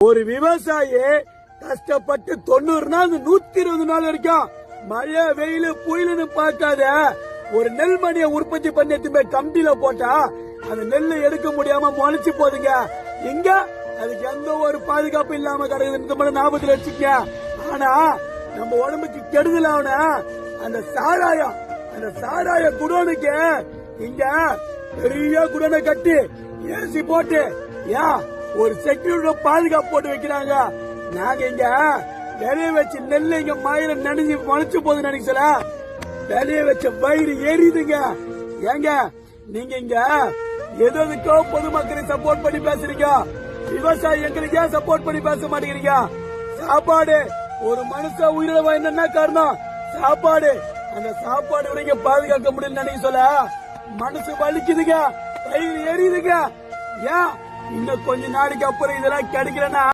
ஒரு விவசாயி கஷ்டப்பட்டு 90 நாள் 120 நாள் வரைக்கும் மழை வெயில் புயலுன்னு பார்க்காத ஒரு நெல்மணியை உற்பத்தி பண்ணி கம்பியில போட்டா அந்த நெல்லை எடுக்க முடியாம முளைச்சு போதுங்க. இங்க அதுக்கு எந்த ஒரு பாதுகாப்பு இல்லாம கிடையாது. ஞாபகத்துல வச்சுக்க. ஆனா நம்ம உடம்புக்கு கெடுதல் ஆன அந்த சாராய குடோனுக்கு இங்க பெரிய குடோனை கட்டி ஏசி போட்டு ஒரு செக்யூரிட்டி பாதுகாப்பு போட்டு வைக்கிறாங்க. நாங்க இங்க வெளிய வச்சு நெல்லை இங்க மயில நனைஞ்சு முளைச்சு போகுது நினைக்கல. வெளிய வச்ச வயிறு எரியுதுங்க. ஏங்க நீங்க இங்க எதுக்கோ பொதுமக்களை சப்போர்ட் பண்ணி பேசுறீங்க, விவசாயி எங்களுக்கு ஏன் சப்போர்ட் பண்ணி பேச மாட்டேங்கிறீங்க? சாப்பாடு ஒரு மனுஷன் உயிரிழவா என்னன்னா காரணம் சாப்பாடு. அந்த சாப்பாடு வரைக்கும் பாதுகாக்க முடியும் நினைக்க சொல்ல மனசு வலிக்குதுங்க, வயிறு எரியுதுங்க. ஏன் இன்னும் கொஞ்ச நாளைக்கு அப்புறம் இதெல்லாம் கிடைக்கலன்னா